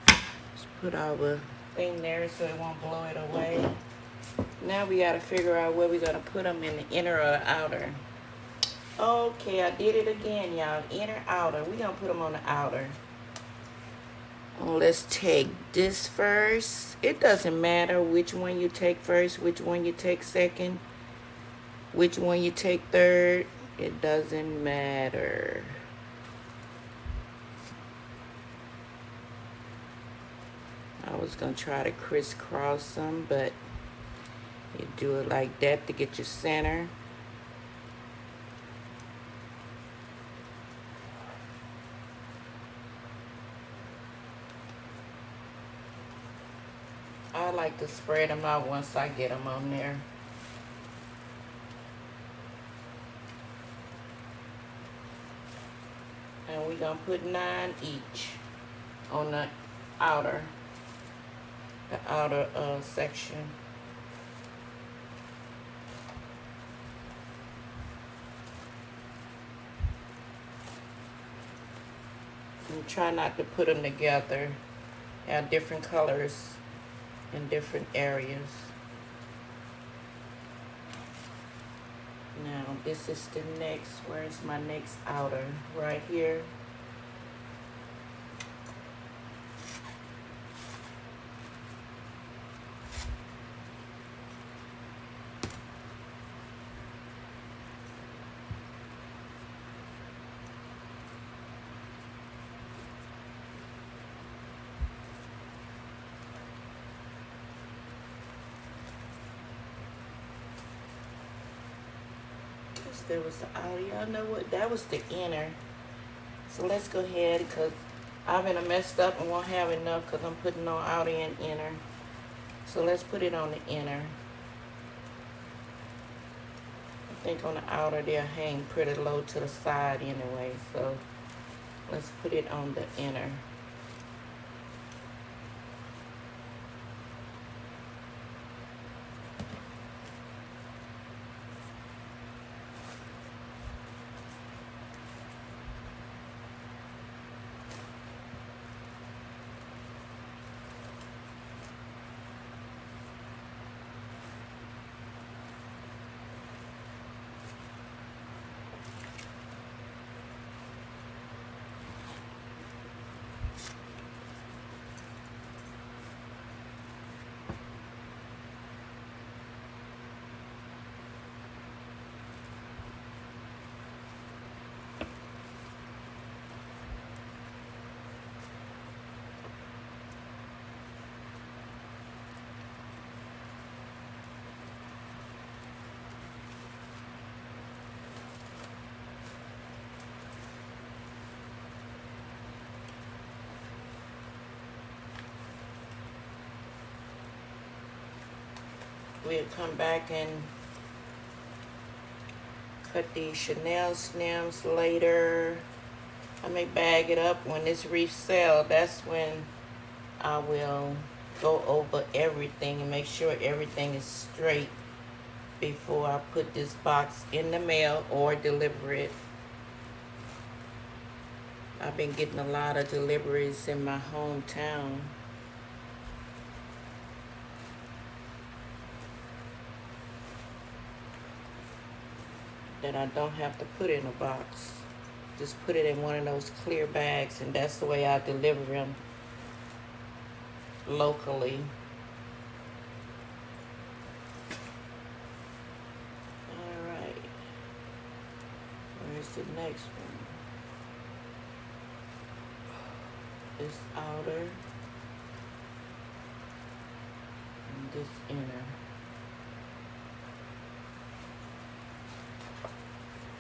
Let's put our thing there so it won't blow it away. Now we gotta figure out where we're gonna put them, in the inner or outer. Okay, I did it again, y'all. Inner, outer. We're gonna put them on the outer. Let's take this first. It doesn't matter which one you take first, which one you take second, which one you take third. It doesn't matter. I was gonna try to crisscross them, but you do it like that to get your center. I like to spread them out once I get them on there. And we're gonna put 9 each on the outer section. And try not to put them together. Have different colors in different areas. Now this is the next, where's my next outer? Right here. There was the outer. Y'all know what? That was the inner. So let's go ahead, because I've been messed up and won't have enough because I'm putting on outer and inner. So let's put it on the inner. I think on the outer they'll hang pretty low to the side anyway. So let's put it on the inner. We'll come back and cut these chenille stems later. I may bag it up when this wreath sells. That's when I will go over everything and make sure everything is straight before I put this box in the mail or deliver it. I've been getting a lot of deliveries in my hometown. That I don't have to put in a box. Just put it in one of those clear bags, and that's the way I deliver them locally. Alright. Where's the next one? This outer and this inner.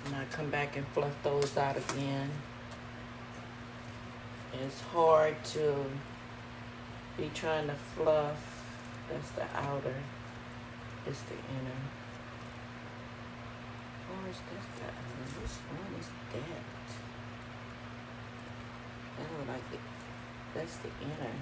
And I come back and fluff those out again. It's hard to be trying to fluff. That's the outer. It's the inner. Or is this the outer? Which one is that? I don't like it. That's the inner.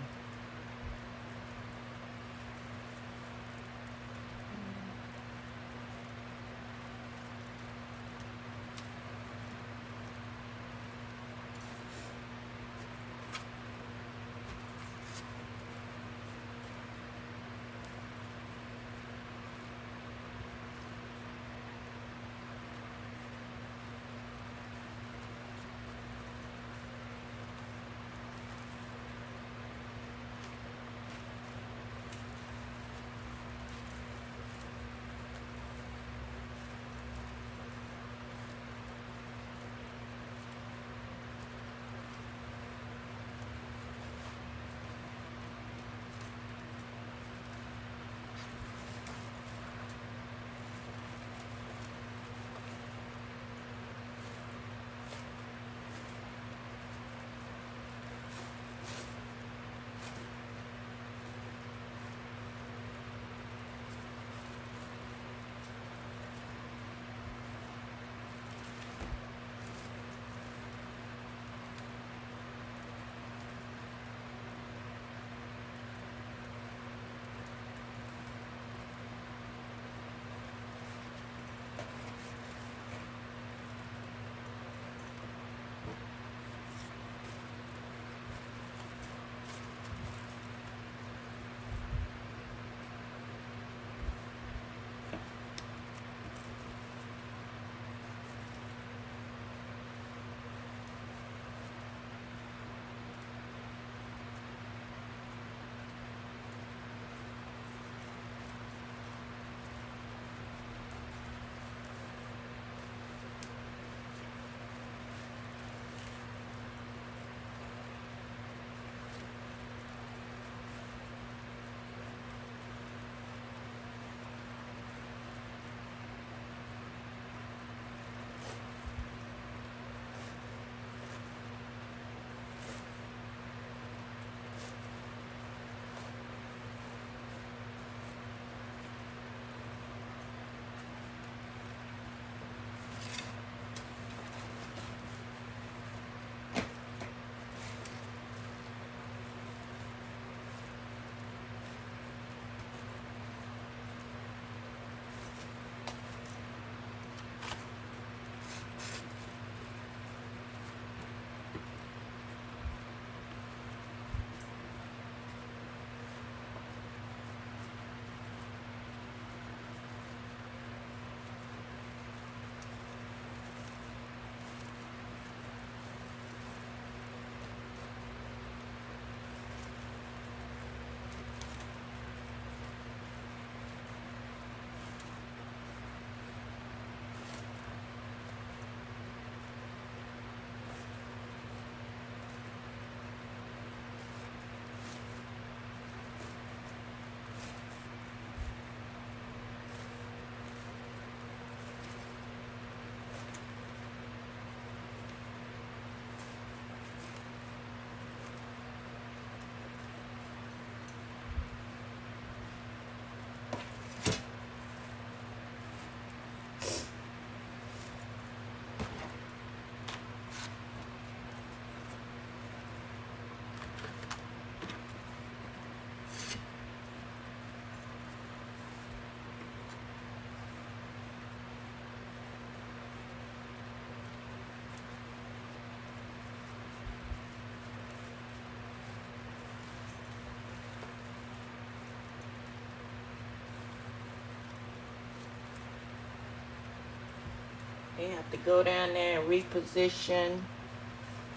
You have to go down there and reposition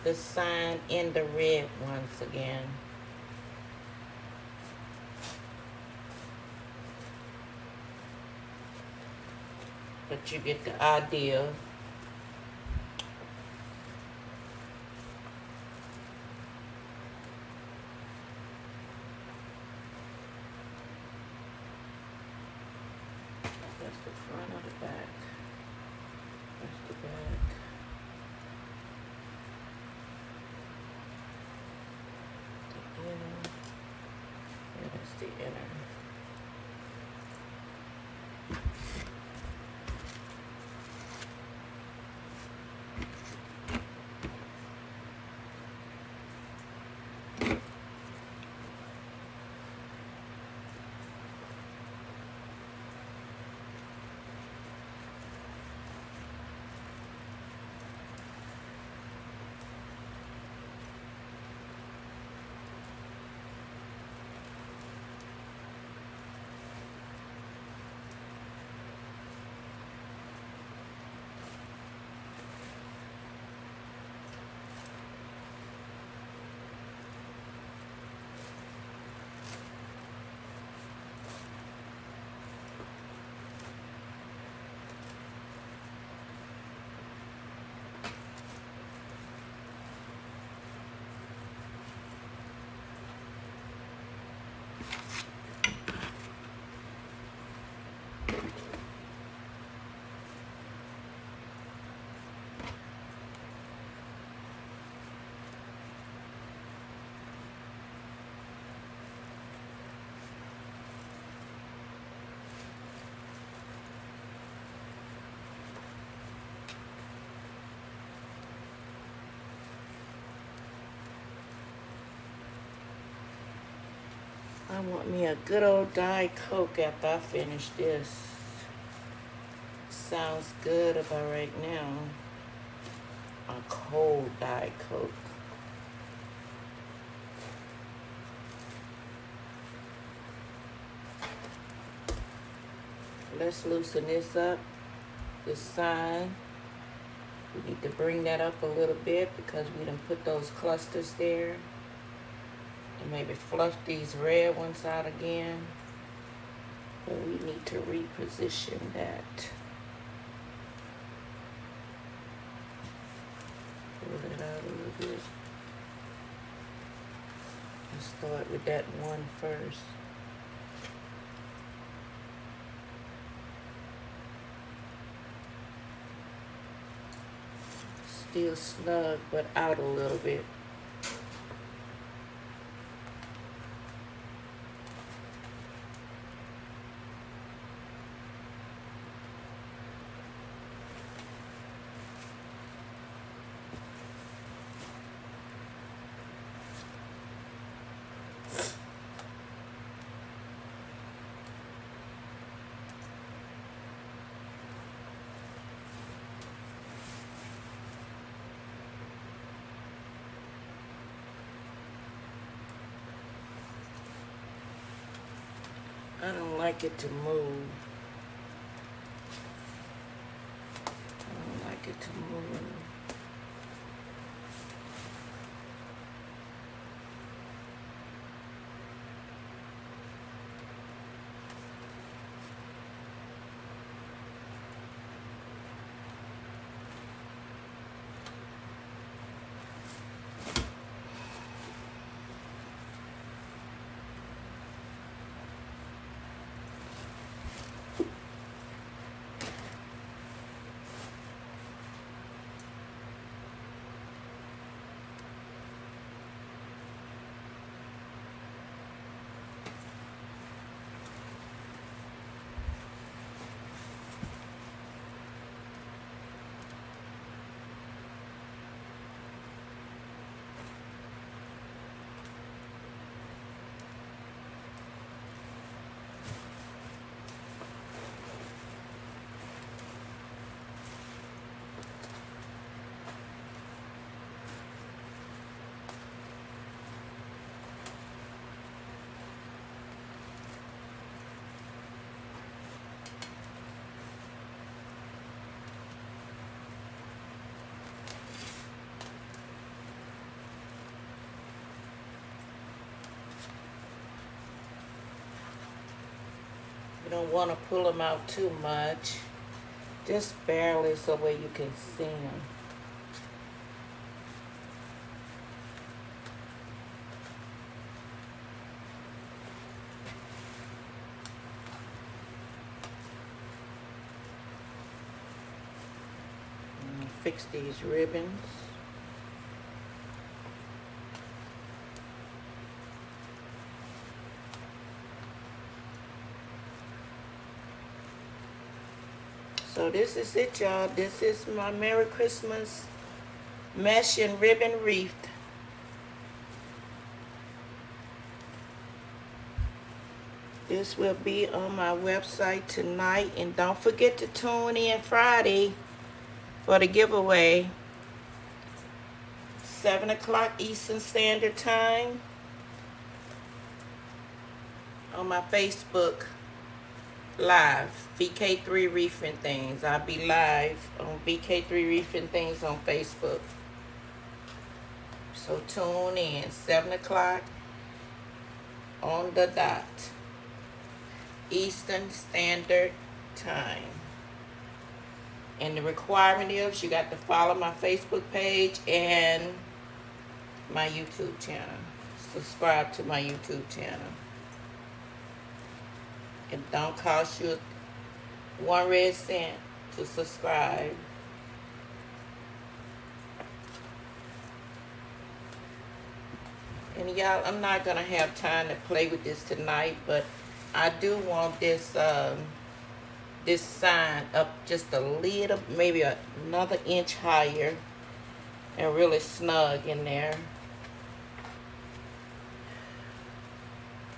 the sign in the red once again. But you get the idea. That's the front of the back. That's the back. The inner. And that's the inner. I want me a good old Diet Coke after I finish this. Sounds good about right now. A cold Diet Coke. Let's loosen this up. This sign. We need to bring that up a little bit because we done put those clusters there. And maybe fluff these red ones out again. But we need to reposition that. Pull it out a little bit. Let's start with that one first. Still snug, but out a little bit. I don't like it to move. I don't like it to move. You don't want to pull them out too much. Just barely so where you can see them. Fix these ribbons. So this is it, y'all. This is my Merry Christmas mesh and ribbon wreath. This will be on my website tonight. And don't forget to tune in Friday for the giveaway. 7 o'clock Eastern Standard Time on my Facebook Live. VK3 Wreath and Things. I'll be live on VK3 Wreath and Things on Facebook. So tune in. 7 o'clock on the dot. Eastern Standard Time. And the requirement is you got to follow my Facebook page and my YouTube channel. Subscribe to my YouTube channel. It don't cost you 1 red cent to subscribe. And y'all, I'm not gonna have time to play with this tonight, but I do want this this sign up just a little, maybe another inch higher, and really snug in there.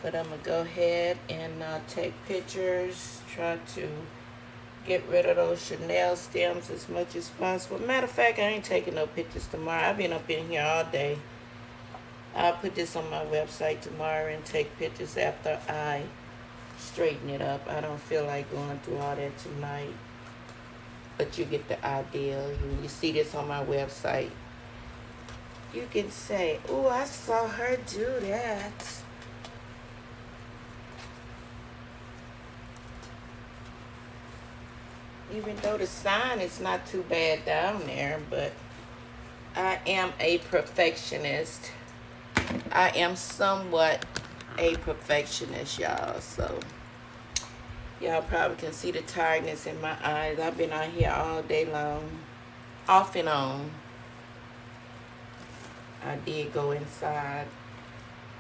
But I'm gonna go ahead and take pictures, try to get rid of those chenille stems as much as possible. Matter of fact, I ain't taking no pictures tomorrow. I've been up in here all day. I'll put this on my website tomorrow and take pictures after I straighten it up. I don't feel like going through all that tonight. But you get the idea. When you see this on my website, you can say, "Oh, I saw her do that." Even though the sign is not too bad down there, but I am a perfectionist. I am somewhat a perfectionist, y'all. So y'all probably can see the tiredness in my eyes. I've been out here all day long, off and on. I did go inside.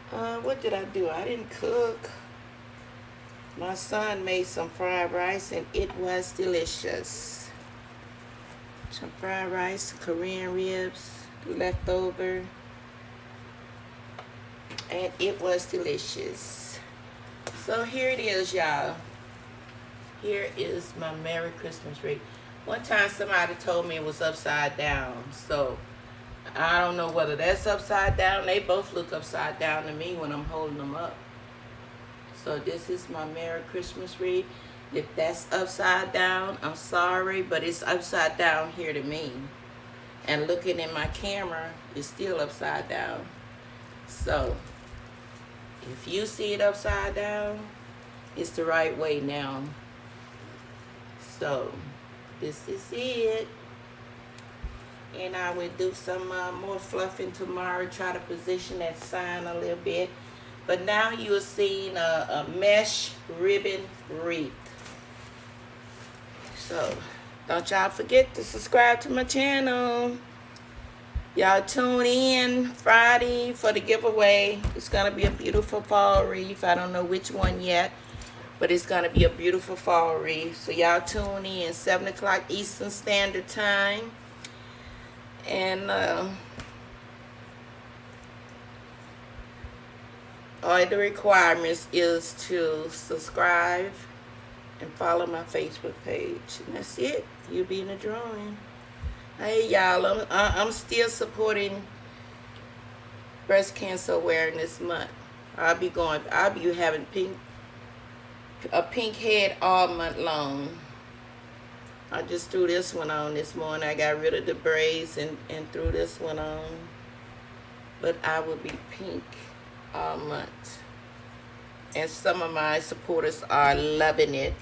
What did I do? I didn't cook. My son made some fried rice and it was delicious. Some fried rice, Korean ribs left over. And it was delicious. So here it is, y'all. Here is my Merry Christmas wreath. One time somebody told me it was upside down. So I don't know whether that's upside down. They both look upside down to me when I'm holding them up. So this is my Merry Christmas wreath. If that's upside down, I'm sorry, but it's upside down here to me. And looking in my camera, it's still upside down. So if you see it upside down, it's the right way now. So this is it. And I will do some more fluffing tomorrow, try to position that sign a little bit. But now you're seeing a mesh ribbon wreath. So don't y'all forget to subscribe to my channel. Y'all tune in Friday for the giveaway. It's going to be a beautiful fall wreath. I don't know which one yet, but it's going to be a beautiful fall wreath. So y'all tune in 7 o'clock Eastern Standard Time. And all the requirements is to subscribe and follow my Facebook page. And that's it. You'll be in the drawing. Hey y'all, I'm still supporting Breast Cancer Awareness Month. I'll be having a pink head all month long. I just threw this one on this morning. I got rid of the braids and threw this one on. But I will be pink all month. And some of my supporters are loving it.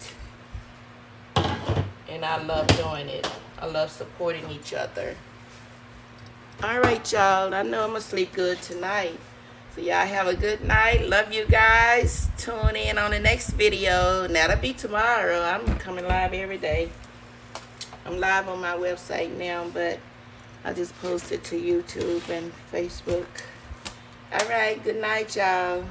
And I love doing it. I love supporting each other. All right, y'all. I know I'm going to sleep good tonight. So y'all have a good night. Love you guys. Tune in on the next video. And that'll be tomorrow. I'm coming live every day. I'm live on my website now, but I just posted to YouTube and Facebook. All right. Good night, y'all.